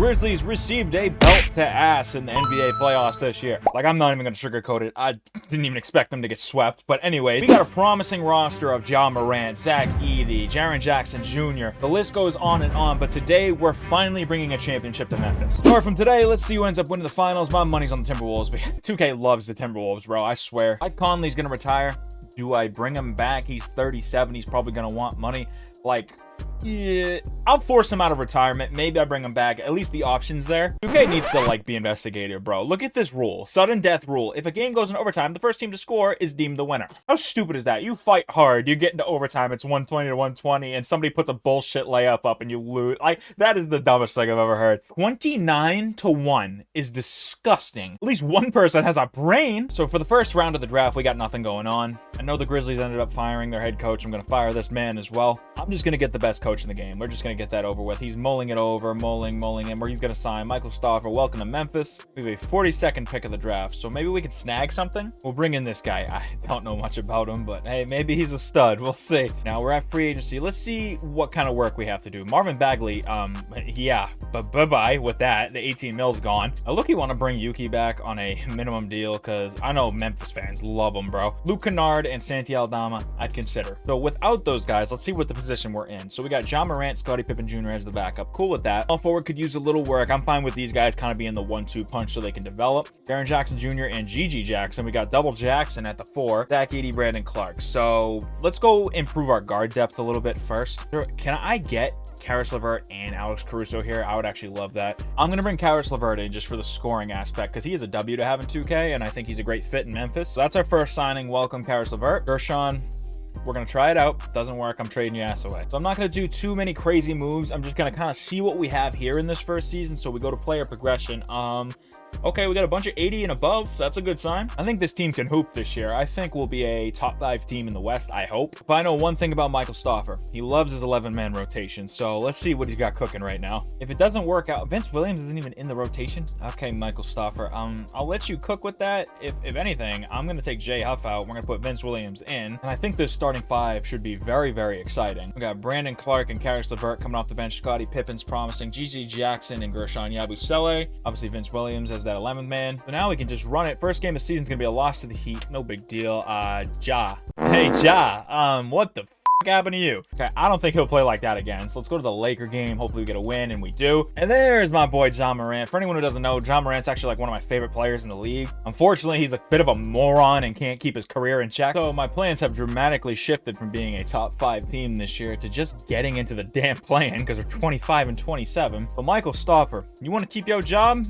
Grizzlies received a belt to ass in the NBA playoffs this year. Like, I'm not even going to sugarcoat it. I didn't even expect them to get swept. But anyway, we got a promising roster of Morant, Zach Edey, Jaren Jackson Jr. The list goes on and on, but today we're finally bringing a championship to Memphis. Start from today, let's see who ends up winning the finals. My money's on the Timberwolves, but 2K loves the Timberwolves, bro. I swear. Mike Conley's going to retire. Do I bring him back? He's 37. He's probably going to want money. Like, yeah, I'll force him out of retirement. Maybe I bring him back. At least the option's there. 2K needs to, like, be investigated, bro. Look at this rule. Sudden death rule. If a game goes in overtime, the first team to score is deemed the winner. How stupid is that? You fight hard. You get into overtime. It's 120 to 120, and somebody puts a bullshit layup up and you lose. Like, that is the dumbest thing I've ever heard. 29 to 1 is disgusting. At least one person has a brain. So for the first round of the draft, we got nothing going on. I know the Grizzlies ended up firing their head coach. I'm going to fire this man as well. I'm just going to get the best coach in the game. We're just going to get that over with. He's mulling it over, mulling him, where he's going to sign Michael Stauffer. Welcome to Memphis. We have a 42nd pick of the draft, so maybe we could snag something. We'll bring in this guy. I don't know much about him, but hey, maybe he's a stud. We'll see. Now we're at free agency. Let's see what kind of work we have to do. Marvin Bagley, yeah, but bye-bye with that. The 18 mil's gone. I look, you want to bring Yuki back on a minimum deal because I know Memphis fans love him, bro. Luke Kennard and Santi Aldama, I'd consider. So without those guys, let's see what the position we're in. So we got Morant, Scottie Pippen Jr. as the backup. Cool with that. All forward could use a little work. I'm fine with these guys kind of being the 1-2 punch so they can develop. Jaren Jackson Jr. and Gigi Jackson. We got double Jackson at the 4. Zach Edey, Brandon Clark. So let's go improve our guard depth a little bit first. Can I get Caris LeVert and Alex Caruso here? I would actually love that. I'm going to bring Caris LeVert in just for the scoring aspect because he is a W to have in 2K, and I think he's a great fit in Memphis. So that's our first signing. Welcome, Caris LeVert. Gershon, we're going to try it out. Doesn't work, I'm trading your ass away. So I'm not going to do too many crazy moves. I'm just going to kind of see what we have here in this first season. So we go to player progression. Okay, we got a bunch of 80 and above, so that's a good sign. I think this team can hoop this year. I think we'll be a top 5 team in the West, I hope. But I know one thing about Michael Stauffer. He loves his 11-man rotation, so let's see what he's got cooking right now. If it doesn't work out, Vince Williams isn't even in the rotation. Okay, Michael Stauffer, I'll let you cook with that. If anything, I'm going to take Jay Huff out. We're going to put Vince Williams in, and I think this starting 5 should be very, very exciting. We got Brandon Clark and Caris LeVert coming off the bench. Scottie Pippen's promising. Gigi Jackson and Gershon Yabusele. Obviously, Vince Williams as that 11th man. So now we can just run it. First game of the season is gonna be a loss to the Heat. No big deal. Ja. Hey, Ja. What the happened to you? Okay, I don't think he'll play like that again. So let's go to the Laker game. Hopefully we get a win, and we do. And there's my boy Morant. For anyone who doesn't know, Morant's actually like one of my favorite players in the league. Unfortunately, he's a bit of a moron and can't keep his career in check. So my plans have dramatically shifted from being a top 5 team this year to just getting into the damn play-in because we're 25 and 27. But Michael Stauffer, you want to keep your job?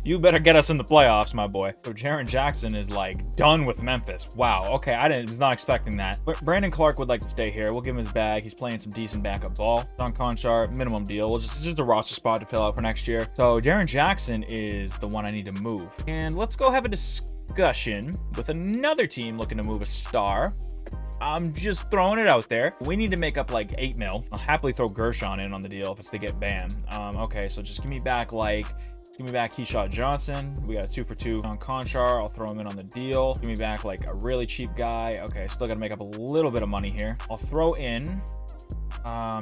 You better get us in the playoffs, my boy. So Jaren Jackson is like done with Memphis. Wow. Okay, was not expecting that. But Brandon Clark would like to stay here. We'll give him his bag. He's playing some decent backup ball. Don Conchar, minimum deal. It's just a roster spot to fill out for next year. So Jaren Jackson is the one I need to move. And let's go have a discussion with another team looking to move a star. I'm just throwing it out there. We need to make up like 8 mil. I'll happily throw Gershon in on the deal if it's to get Bam. Okay, so just give me back Keyshawn Johnson. We got a 2 for 2 on Conchar. I'll throw him in on the deal. Give me back like a really cheap guy. Okay, still got to make up a little bit of money here. I'll throw in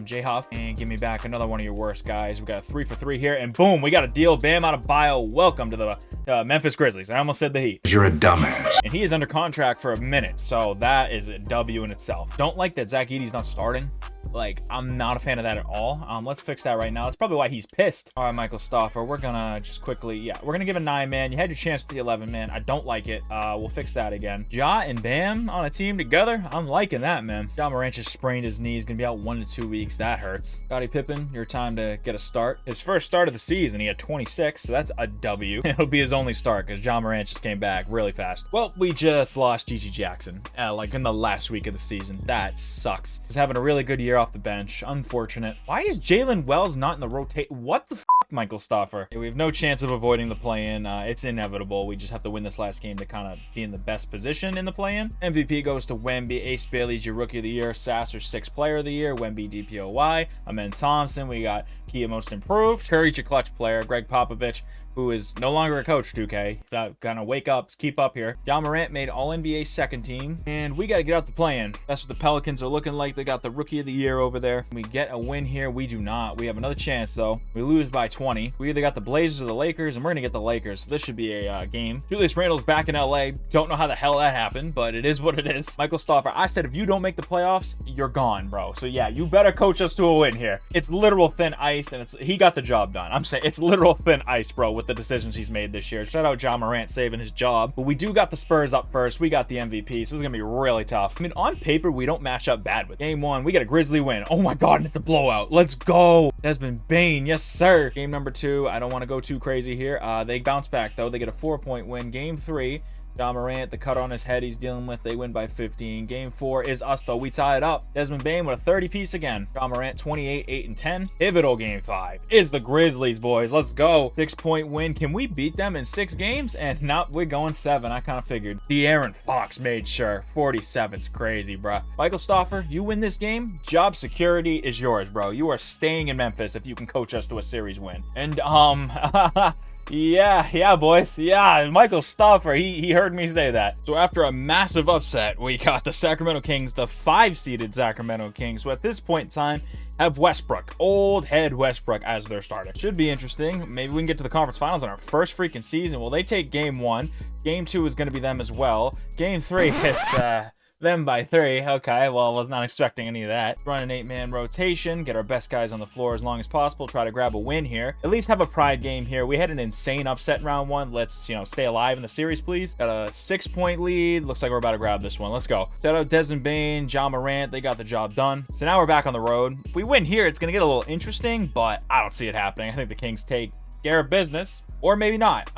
Jay Huff and give me back another one of your worst guys. We got a 3 for 3 here, and boom, we got a deal. Bam out of bio. Welcome to the Memphis Grizzlies. I almost said the Heat. You're a dumbass. And he is under contract for a minute, so that is a W in itself. Don't like that Zach Edey's not starting. Like, I'm not a fan of that at all. Let's fix that right now. That's probably why he's pissed. All right, Michael Stauffer, we're gonna just quickly, we're gonna give a 9-man. You had your chance with the 11-man. I don't like it. We'll fix that again. Ja and Bam on a team together. I'm liking that, man. Morant just sprained his knee. He's gonna be out 1 to 2 weeks. That hurts. Scottie Pippen, your time to get a start. His first start of the season, he had 26, so that's a W. It'll be his only start because Morant just came back really fast. Well, we just lost Gigi Jackson, like in the last week of the season. That sucks. He's having a really good year off the bench. Unfortunate. Why is Jalen Wells not in the rotate? What the Michael Stauffer? We have no chance of avoiding the play-in. It's inevitable. We just have to win this last game to kind of be in the best position in the play-in. MVP goes to Wemby. Ace Bailey's your rookie of the year. Sasser, 6th player of the year. Wemby DPOY. Amen Thompson. We got MVP and most improved. Curry's your clutch player. Greg Popovich, who is no longer a coach, 2K. Gotta wake up, keep up here. Ja Morant made All-NBA second team, and we gotta get out the play-in. That's what the Pelicans are looking like. They got the Rookie of the Year over there. We get a win here. We do not. We have another chance, though. We lose by 20. We either got the Blazers or the Lakers, and we're gonna get the Lakers. So this should be a game. Julius Randle's back in LA. Don't know how the hell that happened, but it is what it is. Michael Stauffer, I said if you don't make the playoffs, you're gone, bro. So yeah, you better coach us to a win here. It's literal thin ice, and he got the job done. I'm saying it's literal thin ice, bro, with the decisions he's made this year. Shout out Ja Morant saving his job. But we do got the Spurs up first. We got the MVP, so this is gonna be really tough. I mean, on paper, we don't match up bad with. Game 1, we get a Grizzly win. Oh my god, and it's a blowout. Let's go. Desmond Bane, yes sir. Game number 2, I don't want to go too crazy here. They bounce back though. They get a 4-point win. Game 3, Ja Morant, the cut on his head he's dealing with, they win by 15. Game 4 is us though. We tie it up. Desmond Bane with a 30-piece again. Ja Morant 28, 8, and 10. Pivotal game 5 is the Grizzlies, boys. Let's go. 6-point win. Can we beat them in 6 games? And no, we're going 7. I kind of figured. De'Aaron Fox made sure. 47's crazy, bro. Michael Stauffer, you win this game, job security is yours, bro. You are staying in Memphis if you can coach us to a series win. And Yeah, boys. Yeah, Michael Stauffer, he heard me say that. So after a massive upset, we got the Sacramento Kings, the 5-seeded Sacramento Kings, who at this point in time have Westbrook, old head Westbrook, as their starter. Should be interesting. Maybe we can get to the conference finals in our first freaking season. Well, they take game 1. Game 2 is going to be them as well. Game 3 is them by 3. Okay, well, I was not expecting any of that. Run an 8-man rotation, get our best guys on the floor as long as possible, try to grab a win here. At least have a pride game here. We had an insane upset in round 1. Let's, stay alive in the series, please. Got a 6-point lead. Looks like we're about to grab this one. Let's go. Shout out Desmond Bane, Ja Morant. They got the job done. So now we're back on the road. If we win here, it's going to get a little interesting, but I don't see it happening. I think the Kings take care of business, or maybe not.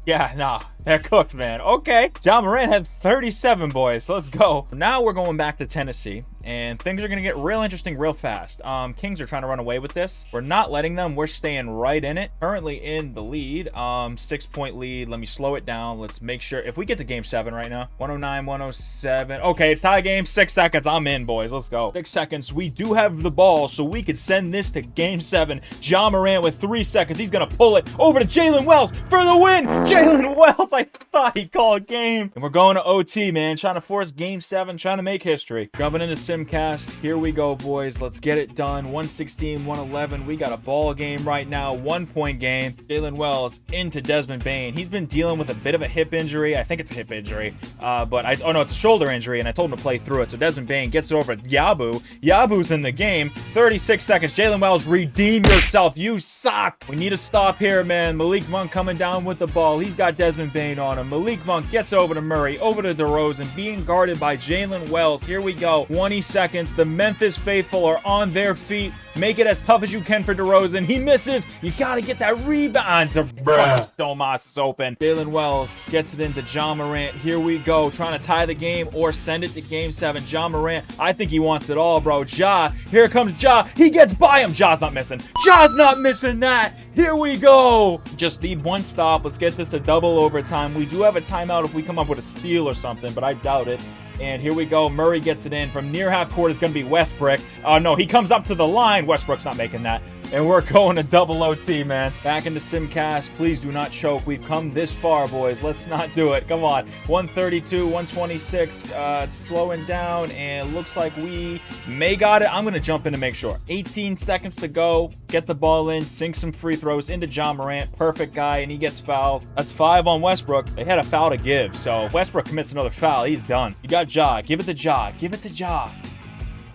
Yeah, nah, they're cooked, man. Okay. Ja Morant had 37, boys. So let's go. Now we're going back to Tennessee, and things are going to get real interesting real fast. Kings are trying to run away with this. We're not letting them. We're staying right in it. Currently in the lead. 6-point lead. Let me slow it down. Let's make sure. If we get to game 7 right now. 109, 107. Okay, it's tie game. 6 seconds. I'm in, boys. Let's go. 6 seconds. We do have the ball, so we could send this to game 7. Ja Morant with 3 seconds. He's going to pull it over to Jalen Wells for the win. Jalen Wells, I thought he called game. And we're going to OT, man. Trying to force game 7. Trying to make history. Jumping into Simcast. Here we go, boys. Let's get it done. 116, 111. We got a ball game right now. 1-point game. Jalen Wells into Desmond Bane. He's been dealing with a bit of a hip injury. I think it's a hip injury. Oh no, it's a shoulder injury, and I told him to play through it. So Desmond Bane gets it over to Yabu. Yabu's in the game. 36 seconds. Jalen Wells, redeem yourself. You suck. We need to stop here, man. Malik Monk coming down with the ball. He's got Desmond Bane on him. Malik Monk gets over to Murray, over to DeRozan, being guarded by Jalen Wells. Here we go. 20 seconds. The Memphis faithful are on their feet. Make it as tough as you can for DeRozan. He misses. You got to get that rebound. Domas is open. Jalen Wells gets it into Ja Morant. Here we go. Trying to tie the game or send it to game 7. Ja Morant, I think he wants it all, bro. Ja, here comes Ja. He gets by him. Ja's not missing. Ja's not missing that. Here we go. Just need one stop. Let's get this to double overtime. We do have a timeout if we come up with a steal or something, but I doubt it. And here we go. Murray gets it in. From near half court is going to be Westbrook. Oh, no. He comes up to the line. Westbrook's not making that. And we're going to double OT, man. Back into Simcast. Please do not choke. We've come this far, boys. Let's not do it. Come on. 132, 126. It's slowing down. And looks like we may got it. I'm going to jump in to make sure. 18 seconds to go. Get the ball in. Sink some free throws into Ja Morant. Perfect guy. And he gets fouled. That's 5 on Westbrook. They had a foul to give. So if Westbrook commits another foul, he's done. You got Ja. Give it to Ja. Give it to Ja.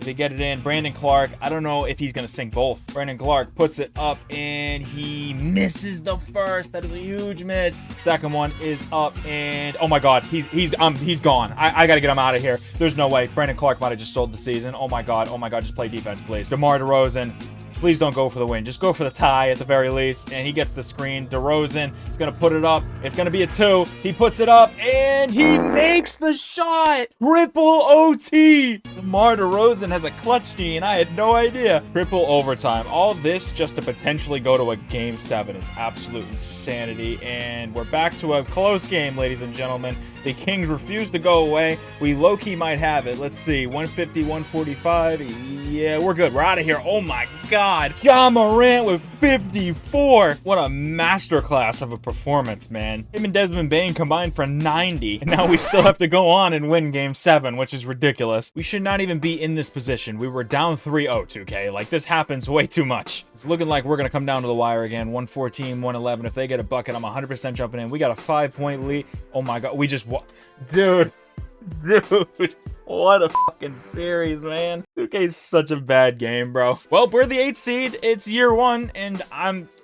They get it in. Brandon Clark, I don't know if he's going to sink both. Brandon Clark puts it up, and he misses the first. That is a huge miss. Second one is up, and oh my God, he's gone. I got to get him out of here. There's no way. Brandon Clark might have just sold the season. Oh my God, just play defense, please. DeMar DeRozan, please don't go for the win. Just go for the tie at the very least. And he gets the screen. DeRozan is going to put it up. It's going to be a 2. He puts it up, and he makes the shot. Triple OT. DeMar DeRozan has a clutch gene. I had no idea. Triple overtime. All this just to potentially go to a game 7 is absolute insanity. And we're back to a close game, ladies and gentlemen. The Kings refuse to go away. We low-key might have it. Let's see. 150, 145. Yeah, we're good. We're out of here. Oh, my God. god. Ja Morant with 54. What a masterclass of a performance, man. Him and Desmond Bane combined for 90. And now we still have to go on and win game 7, which is ridiculous. We should not even be in this position. We were down 3-0, 2K. Like, this happens way too much. It's looking like we're going to come down to the wire again. 114, 111. If they get a bucket, I'm 100% jumping in. We got a 5-point lead. Oh my god. We just... Dude. Dude, what a fucking series, man. 2K is such a bad game, bro. Well, we're the 8th seed. It's year 1, and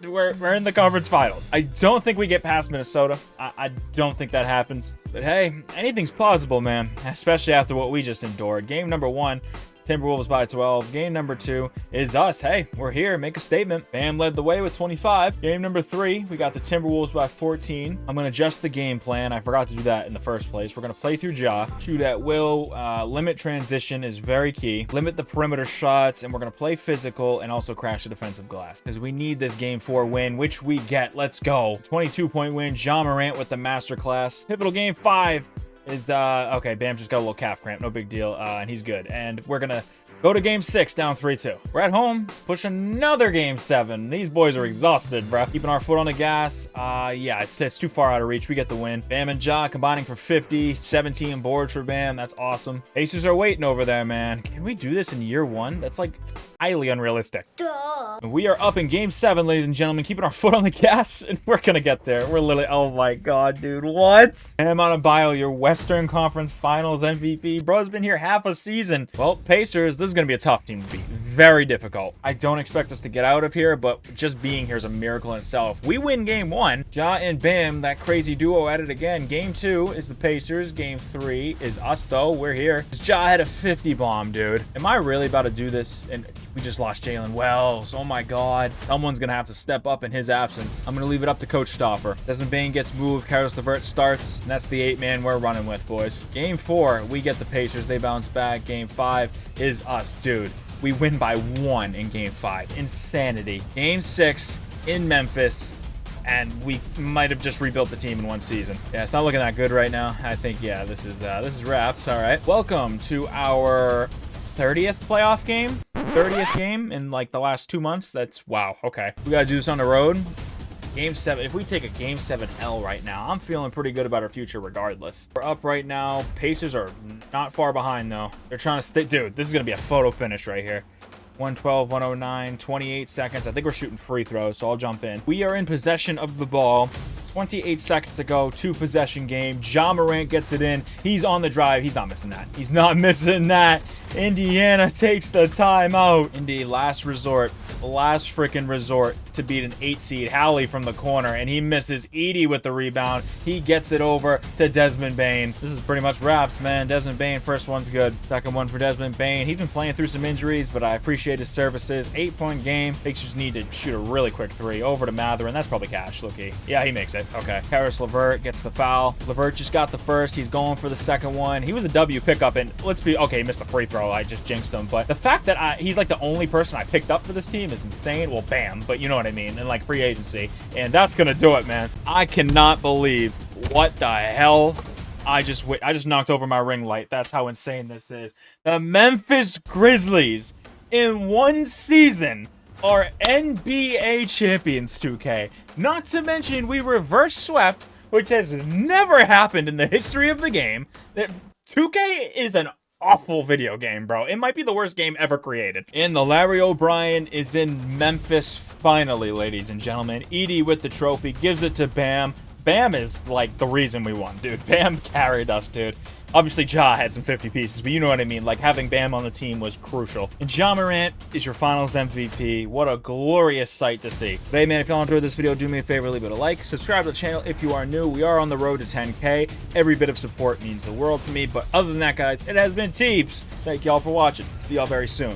we're in the conference finals. I don't think we get past Minnesota. I don't think that happens. But hey, anything's possible, man. Especially after what we just endured. Game number 1. Timberwolves by 12. Game number 2 is us. Hey, we're here. Make a statement. Bam led the way with 25. Game number 3, we got the Timberwolves by 14. I'm going to adjust the game plan. I forgot to do that in the first place. We're going to play through Ja. Shoot at will. Limit transition is very key. Limit the perimeter shots. And we're going to play physical and also crash the defensive glass. Because we need this game 4 win, which we get. Let's go. 22-point win. Ja Morant with the masterclass. Pivotal game 5. Okay, Bam just got a little calf cramp, no big deal, and he's good. And we're gonna go to game 6 down 3-2. We're at home. Let's push another game 7. These boys are exhausted, bro. Keeping our foot on the gas. Yeah, it's too far out of reach. We get the win. Bam and Ja combining for 50, 17 boards for Bam. That's awesome. Pacers are waiting over there, man. Can we do this in year 1? That's like highly unrealistic. And we are up in game 7, ladies and gentlemen, keeping our foot on the gas, and we're gonna get there. We're literally, oh my god, dude, what? Bam Adebayo, your Western Conference Finals MVP. Bro's been here half a season. Well, Pacers, this is gonna be a tough team to beat. Very difficult. I don't expect us to get out of here, but just being here is a miracle in itself. We win game 1. Ja and Bam, that crazy duo at it again. Game 2 is the Pacers. Game 3 is us, though. We're here. Ja had a 50 bomb, dude. Am I really about to do this? And we just lost Jalen Wells. Oh my god. Someone's gonna have to step up in his absence. I'm gonna leave it up to Coach Stoffer. Desmond Bane gets moved. Caris LeVert starts. And that's the 8-man we're running with, boys. Game 4, we get the Pacers. They bounce back. Game 5 is us, dude. We win by 1 in game 5. Insanity. Game 6 in Memphis. And we might have just rebuilt the team in 1 season. Yeah, it's not looking that good right now. I think, yeah, this is wraps. All right. Welcome to our 30th playoff game. 30th game in like the last 2 months. That's wow. Okay. We got to do this on the road. Game 7. If we take a game 7 L right now, I'm feeling pretty good about our future regardless. We're up right now. Pacers are not far behind though. They're trying to stay. Dude, this is going to be a photo finish right here. 112, 109, 28 seconds. I think we're shooting free throws, so I'll jump in. We are in possession of the ball. 28 seconds to go, 2-possession game. Ja Morant gets it in. He's on the drive. He's not missing that. He's not missing that. Indiana takes the timeout. Indy, last resort. Last freaking resort to beat an 8 seed. Howley from the corner, and he misses. Edey with the rebound. He gets it over to Desmond Bane. This is pretty much wraps, man. Desmond Bane, first one's good. Second one for Desmond Bane. He's been playing through some injuries, but I appreciate his services. 8-point game. Pacers need to shoot a really quick 3 over to Mather, and that's probably cash, low-key. Yeah, he makes it. Okay. Caris LeVert gets the foul. LeVert just got the first. He's going for the second one. He was a W pickup, and let's be okay. He missed the free throw. I just jinxed him, but the fact that he's like the only person I picked up for this team is insane. Well, Bam, but you know what I mean, and like free agency, and that's gonna do it, man. I cannot believe what the hell I just knocked over my ring light. That's how insane this is. The Memphis Grizzlies in 1 season are NBA champions, 2K. Not to mention we reverse swept, which has never happened in the history of the game. That 2K is an awful video game, bro. It might be the worst game ever created. And the Larry O'Brien is in Memphis finally, ladies and gentlemen. Edey with the trophy gives it to Bam. Bam is like the reason we won, dude. Bam carried us, dude. Obviously, Ja had some 50 pieces, but you know what I mean. Like, having Bam on the team was crucial. And Ja Morant is your finals MVP. What a glorious sight to see. But hey, man, if y'all enjoyed this video, do me a favor, leave it a like. Subscribe to the channel if you are new. We are on the road to 10K. Every bit of support means the world to me. But other than that, guys, it has been Teeps. Thank y'all for watching. See y'all very soon.